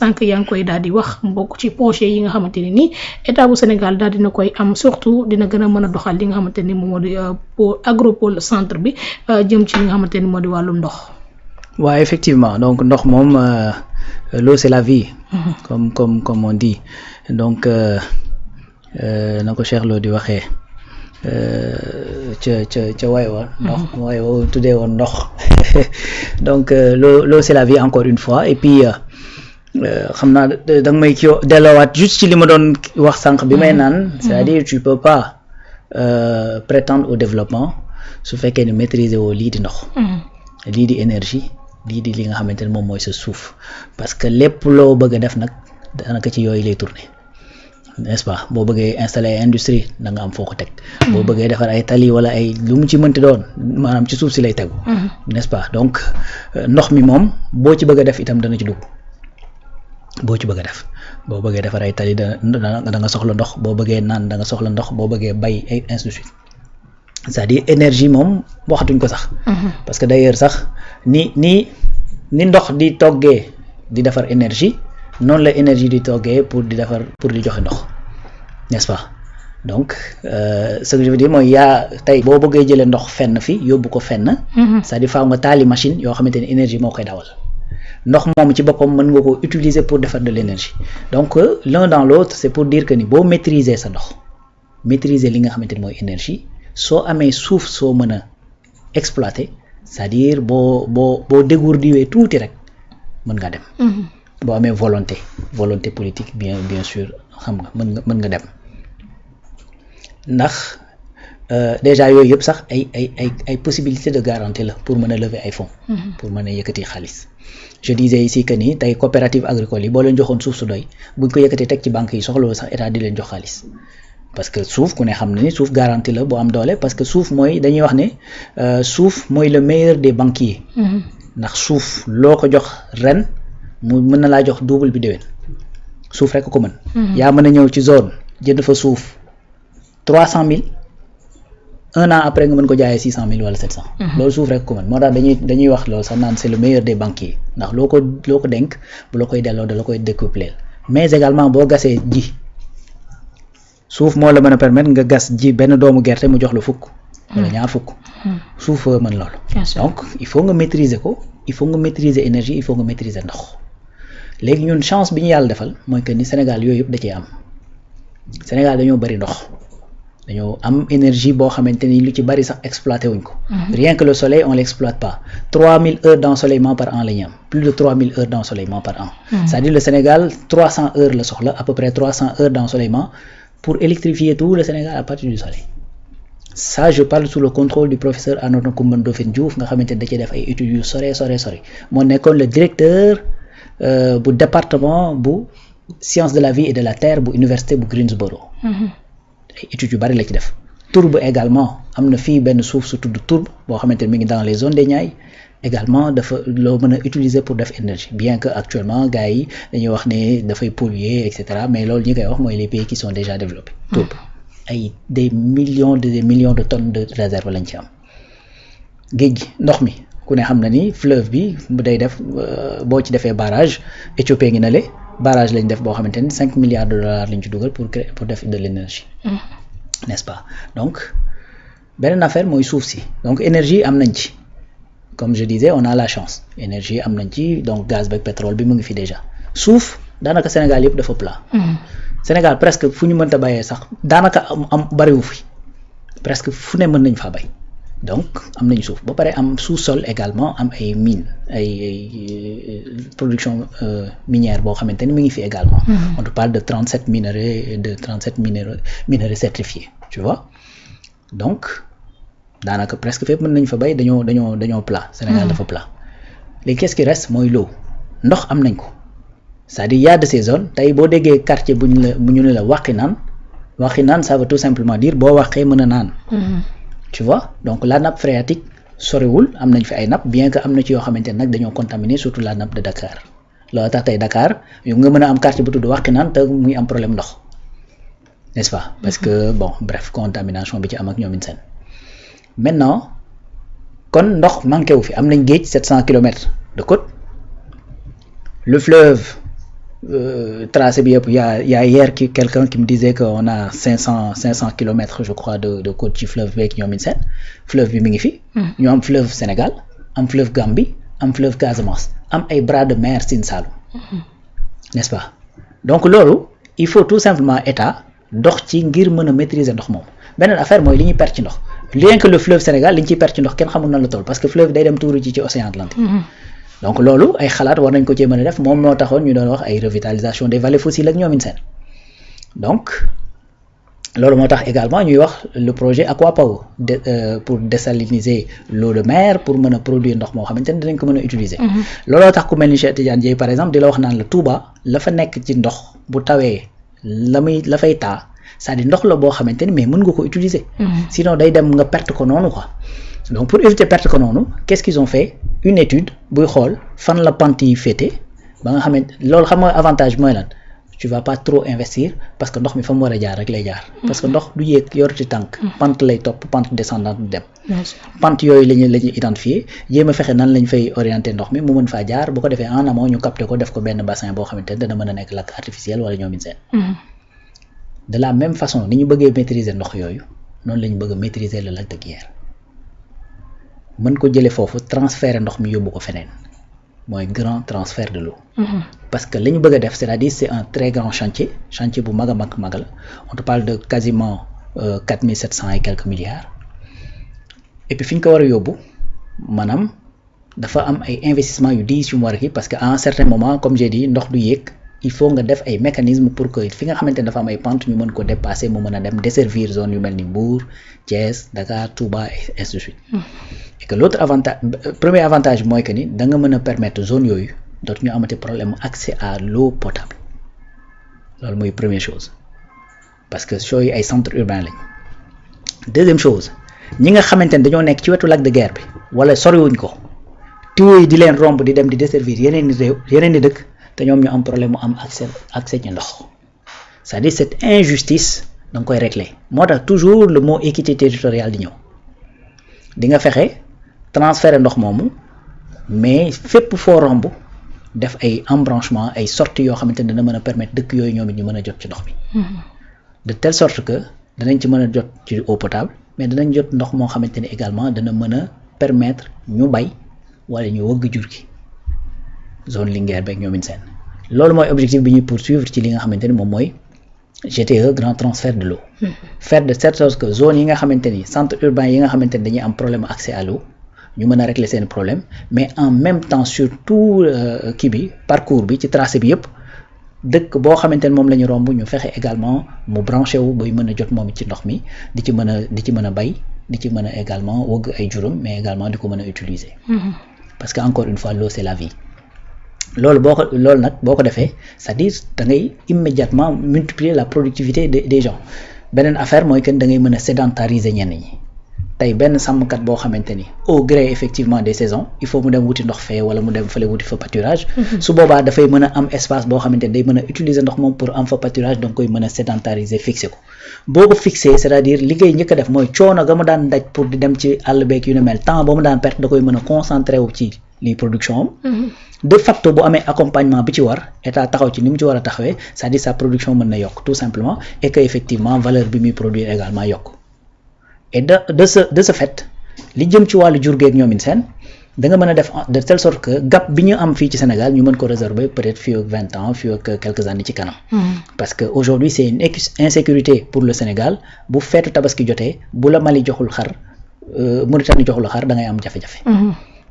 sànq yaa ngi koy daal di wax mbokk ci projet yi nga xamante ne nii état bu Sénégal daal dina koy am surtout dina gën a mën a doxal li nga xamante ni moom moo di agropole centre bi jëm ci li nga xamante ni moo di wàllum ndox. waaw effectivement donc ndox moom l'eau c'est la vie. comme on dit donc na ko Cheikh Lo di waxee ca way wa ndox way wa tuddee woon ndox donc l'eau c'est la vie encore une fois et puis xam naa da nga may kii delloowaat juste ci li ma doon wax sànq bi may naan c'est-à-dire tu peux pas prétendre au développement su fekkee ne maîtriser woo lii di ndox lii di énergie lii di li nga xamante ne moom mooy sa suuf parce que lépp loo bëgg a def nag daanaka ci yooyu lay tourner n'est-ce pas boo bëggee installer industrie da nga am foo ko teg boo bëggee defar ay tali wala ay lu mu ci mënti doon maanaam ci suuf si lay tegu n'est-ce pas donc ndox mi moom boo ci bëgg a def itam dana ci dugg boo ci bëgg a def boo bëggee defar ay tali da nga soxla ndox boo bëggee naan da nga soxla ndox boo bëggee bay ay ainsi de suite c'est-à-dire énergie moom waxatuñ ko sax parce que d'ailleurs sax ni ndox di toggee di defar énergie noonu la énergie di toggee pour di defar pour di joxe ndox n'est-ce pas donc ce que je veux dire mooy yaa tey boo bëggee jëlee ndox fenn fi yóbbu ko fenn c'est-à-dire faaw nga taali machine yoo xamante ne énergie moo koy dawal ndox moom ci boppam mën nga ko utiliser pour defar de l'énergie donc l'un dans l'autre c'est pour dire que ni boo maîtriser sa ndox maîtriser li nga xamante ni mooy énergie soo amee suuf soo mën a exploiter c'est-à-dire boo dégourdiwee tuuti rek mën nga dem boo amee volonté politique bien sûr xam nga mën nga dem ndax déjà yooyu yëpp sax ay possibilités de garantie la pour mën a lever ay fonds pour mën a yëkkati xaalis je disais ici que ni tey coopérative agricole yi boo leen joxoon suuf su doy buñ ko yëkkatee teg ci banques yi soxla sax état di leen jox xaalis parce que suuf ku ne xam na ni suuf garantie la boo am doole parce que suuf mooy dañuy wax ne suuf mooy le meilleur des banquiers ndax suuf loo ko jox ren mu mën na laa jox double bi déwén suuf rek ko mën yaa mën a ñëw ci zone jënd fa suuf 300 000 un an après nga mën ko jaayee 600 000 wala 700 loolu suuf rek ko mën moo tax dañuy wax loolu sax naan c'est le meilleur des banquiers ndax loo ko dénk bu la koy delloo da la koy décupler mais également boo gasee ji suuf moo la mën a permettre nga gas ji benn doomu gerte mu jox la fukk wala ñaar fukk suuf mën loolu donc il faut nga maîtriser ko il faut nga maîtriser énergie il faut nga maîtriser ndox léegi ñun chance bi ñu yàlla defal mooy que ni Sénégal yooyu yëpp da cee am Sénégal dañoo bari ndox dañoo am énergie boo xamante ni lu ci bari sax exploité wuñ ko rien que le soleil on l'exploite pas 3000 heures d'ensoleillement par an la ñu am plus de 3000 heures d'ensoleillement par an c'est-à-dire le Sénégal 300 heures la soxla à peu près 300 heures d'ensoleillement pour électrifier tout le Sénégal à partir du soleil ça je parle sous le contrôle du professeur Antoine Coumba Ndoffène Diouf nga xamante ne da cee def ay études yu sore moo nekkoon le directeur bu département bu sciences de la vie et de la terre bu université bu Greensboro ay études yu bari la ci def Tourbe également am na fii benn suuf su tudd Tourbe boo xamante ne mi ngi dans les zones des Niayes également dafa loo mën a utiliser pour def énergie bien que actuellement gars yi dañuy wax ne dafay polluer et cetera mais loolu ñi koy wax mooy les pays qui sont déjà développés Tourbe ay des millions de tonnes de réserve lañ ci am géej gi ndox mi ku ne xam na ni fleuve bi bu day def boo ci defee barrage Éthiopie ngi na le barrage lañ def boo xamante ni 5 milliards de dollars lañ ci dugal pour def de l'énergie n'est-ce pas donc beneen affaire mooy suuf si donc énergie am nañ ci comme je disais on a la chance énergie am nañ ci donc gaz beeg pétrole bi mu ngi fi déjà suuf daanaka Sénégal yëpp dafa plat Sénégal presque fu ñu mënta bayee sax daanaka am bariwu fi presque fu ne mën nañ faa bay donc am nañu suuf ba pare am sous-sol également am ay mines ay production minière boo xamante ni mi ngi fi également on te parle de 37 minerais certifiés tu vois donc daanaka presque fépp mën nañ fa bay dañoo plat Sénégal dafa plat léegi qu'est-ce qui reste mooy l'eau ndox am nañ ko c'est-à-dire y a de ces zones tey boo déggee quartier bu ñu ne la Wakhinane ça veut tout simplement dire boo waxee mën a naan tu vois donc la nappe phréatique soriwul am nañ fi ay nappe bien que am na ci yoo xamante ne nag dañoo contaminé surtout la nappe de Dakar loolu tax tey Dakar yow nga mën a am quartier bu tudd Wakhinane te muy am problème ndox n'est-ce pas parce que bon bref contamination bi ci am ak ñoom seen maintenant kon ndox manqué wu fi am nañ géej 700 kilomètres de côte le fleuve tracé bi yëpp y a hier quelqu'un qui me disait que on a 500 kilomètres je crois de côte ci fleuve beeg ñoom seen fleuve bi mi ngi fi. ñu am fleuve Sénégal am fleuve Gambie am fleuve Casamance am ay bras de mer Sine Saloum. n'est-ce pas donc loolu il faut tout simplement état dox ci ngir mën a maîtriser ndox moom beneen affaire mooy li ñuy perte ci ndox rien que le fleuve Sénégal li ñu ciy perte ci ndox kenn xamul nan la toll parce que fleuve day dem tuuru ci océan Atlantique. donc loolu ay xalaat war nañ ko cee mën a def moom moo taxoon ñu doon wax ay revitalisation des vallées fossiles ak ñoom seen donc loolu moo tax également ñuy wax le projet Aquapower pour désaliniser l'eau de mer pour mën a produire ndox moo xamante ne dinañ ko mën a utiliser. looloo tax ku mel ni Cheikh Tidiane Dièye par exemple di la wax naan la Touba la fa nekk ci ndox bu tawee la fay taa c'est-à-dire ndox la boo xamante ni mais mën nga ko utiliser. sinon day dem nga perte ko noonu quoi. donc pour éviter perte ko noonu qu'est-ce qu'ils ont fait une étude buy xool fan la pente yi féete ba nga xamante loolu xam nga avantage mooy lan tu vas pas trop investir parce que ndox mi fa mu war a jaar rek lay jaar. parce que ndox du yéeg yor ci tànk. pente lay topp pente descendante du dem. pente yooyu la ñuy identifier jéem a fexe nan lañ fay orienter ndox mi mu mën faa jaar bu ko defee en amont ñu capter ko def ko benn bassin boo xamante ne dana mën a nekk lac artificiel wala ñoom seen. de la même façon ni ñu bëggee maîtriser ndox yooyu noonu la ñu bëgg a maîtriser le lac de Guiers. mën ko jëlee foofu transférer ndox mi yóbbu ko feneen mooy grand transfert de l'eau. parce que li ñu bëgg a def c'est-à-dire c'est un très grand chantier bu mag a mag la on te parle de quasiment 4700 et quelques milliards et puis fi ñu ko war a yóbbu maanaam dafa am ay investissements yu diis yu mu war a kii parce que à un certain moment comme j'ai dit ndox du yéeg il faut nga def ay mécanismes pour que fi nga xamante ne dafa am ay pentes ñu mën ko dépasser mu mën a dem desservir zone yu mel ni Mbour Thiès Dakar Touba et ainsi de suite. et que l'autre avantage premier avantage mooy que ni da nga mën a permettre zone yooyu dootu ñu amati problème accès à l'eau potable loolu mooy première chose parce que yooyu ay centres urbains lañ. deuxième chose ñi nga xamante ne dañoo nekk ci wetu lac de Guiers bi wala soriwuñ ko tuyaux yi di leen romb di dem di desservir yeneen i réew yeneen i dëkk te ñoom ñu am problème mu am accès ci ndox c'est-à-dire cette injustice da nga koy régler moo tax toujours le mot équité territoriale di ñëw di nga fexe transférer ndox moomu mais fépp foo romb def ay embranchement ay sorties yoo xamante ne dana mën a permettre dëkk yooyu ñoom it ñu mën a jot ci ndox mi de telle sorte que danañ ci mën a jot ci eau potable mais danañ jot ndox moo xamante ne également dana mën a permettre ñu bay wala ñu wëgg jur gi zone Linguère beeg ñoom seen loolu mooy objectif bi ñuy poursuivre ci li nga xamante ni moom mooy GTE grand transfert de l'eau faire de telle sorte que zone yi nga xamante ni centre urbain yi nga xamante ni dañuy am problème accès à l'eau ñu mën a régler seen problème mais en même temps surtout kii bi parcours bi ci tracé bi yëpp dëkk boo xamante ni moom la ñu romb ñu fexe également mu branché wu bay mën a jot moom ci ndox mi di ci mën a bay di ci mën a également wëgg ay juróom mais également di ko mën a utiliser parce que encore une fois l'eau c'est la vie loolu nag boo ko defee c'est-à-dire da ngay immédiatement multiplier la productivité des gens beneen affaire mooy que da ngay mën a sédentariser ñenn ñi tey benn sàmmkat boo xamante ni au gré effectivement des saisons il faut mu dem wuti ndox fee wala mu dem fële wuti fa pâturage su boobaa dafay mën a am espace boo xamante ni day mën a utiliser ndox moom pour am fa pâturage donc koy mën a sédentariser fixé ko boo ko fixé c'est-à-dire li ngay njëkk a def mooy coono ga mu daan daj pour di dem ci àll beeg yu ne mel temps ba mu daan perte da koy mën a concentré wu ci lii production am de facto bu amee accompagnement bi ci war état taxaw ci ni mu ci war a taxawee c'est-à-dire sa production mën na yokk tout simplement et que effectivement valeur bi muy produire également yokk et de ce fait li jëm ci wàllu jur geeg ñoom seen da nga mën a def de telle sorte que gap bi ñu am fii ci Sénégal ñu mën ko résorber peut-être fii ak 20 ans fii ak quelques années ci kanam. parce que aujourd'hui c'est une insécurité pour le Sénégal bu feetu tabaski jotee bu la Mali joxul xar Mauritanie joxul xar da ngay am jafe-jafe.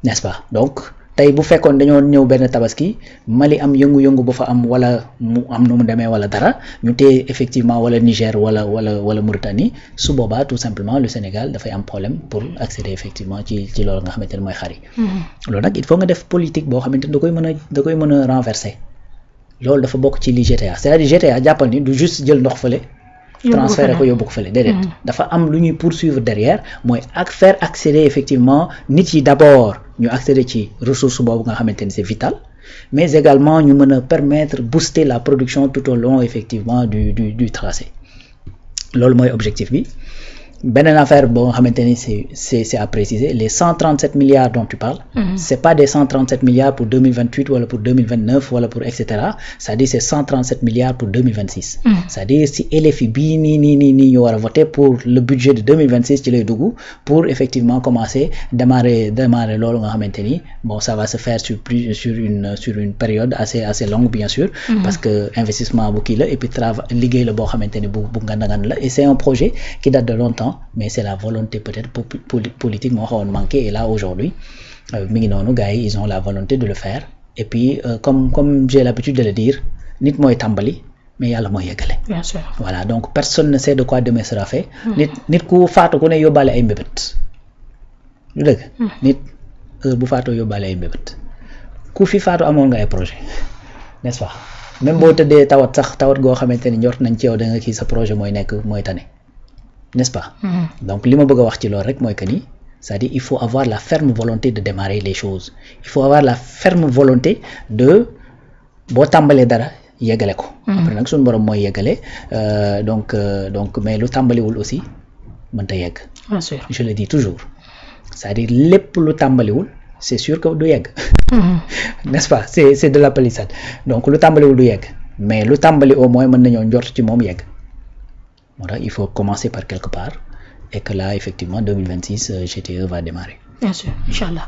n'est-ce pas donc tey bu fekkoon dañoo ñëw benn tabaski Mali am yëngu-yëngu ba fa am wala mu am nu mu demee wala dara ñu téye effectivement wala Niger wala Mauritanie su boobaa tout simplement le Sénégal dafay am problème pour accéder effectivement ci loolu nga xamante ne mooy xar yi. loolu nag il faut nga def politique boo xamante ne da koy mën a renverser loolu dafa bokk ci li GTA c'est-à-dire GTA jàppal ni du juste jël ndox fële. transférer ko yóbbu ko fële déedéet dafa am lu ñuy poursuivre derrière mooy faire accéder effectivement nit yi d'abord ñu accéder ci ressource boobu nga xamante ni c'est vital mais également ñu mën a permettre booster la production tout au long effectivement du tracé loolu mooy objectif bi beneen affaire boo xamante ni c'est à préciser, les 137 milliards dont tu parles, c'est pas des 137 milliards pour 2028 wala pour 2029 wala pour etc. C'est-à-dire c'est 137 milliards pour 2026. C'est-à-dire si LFI bii nii ñu war a voter pour le budget de 2026 ci lay dugg pour effectivement commencer démarrer loolu nga xamante ni bon ça va se faire sur une période assez longue bien sûr, parce que investissement bu kii la et puis liggéey la boo xamante ni bu ngan la, et c'est un projet qui date de longtemps, mais c'est la volonté peut-être politique moo xawoon manqué, et là aujourd'hui mi ngi noonu gars yi ils ont la volonté de le faire, et puis comme j'ai l'habitude de le dire, nit mooy tàmbali mais yàlla mooy yeggale. Bien sûr. Voilà, donc personne ne sait de quoi demain sera fait. nit ku faatu ku ne yóbbaale ay mbébét lu dëgg. nit heure bu faatoo yóbbaale ay mbébét ku fi faatu amoon nga ay projet, n'est-ce pas, même boo tëddee tawat sax tawat goo xamante ni njort nañ ci yow da nga kii sa projet mooy tane, n'est-ce pas. Donc li ma bëgg a wax ci loolu rek mooy que ni c'est-à-dire il faut avoir la ferme volonté de démarrer les choses, il faut avoir la ferme volonté de boo tàmbalee dara yeggale ko. Après nag suñu borom mooy yeggale, donc mais lu tàmbaliwul aussi mënta yegg. Bien sûr. Je le dis toujours, c'est-à-dire lépp lu tàmbaliwul c'est sûr que du yegg. N'est-ce pas, c'est de la palissade, donc lu tàmbaliwul du yegg, mais lu tàmbali au moins mën nañoo njort ci moom yegg. Moo tax il faut commencer par quelque part, et que là effectivement 2026 GTE va démarrer. Bien sûr, Inch'Allah.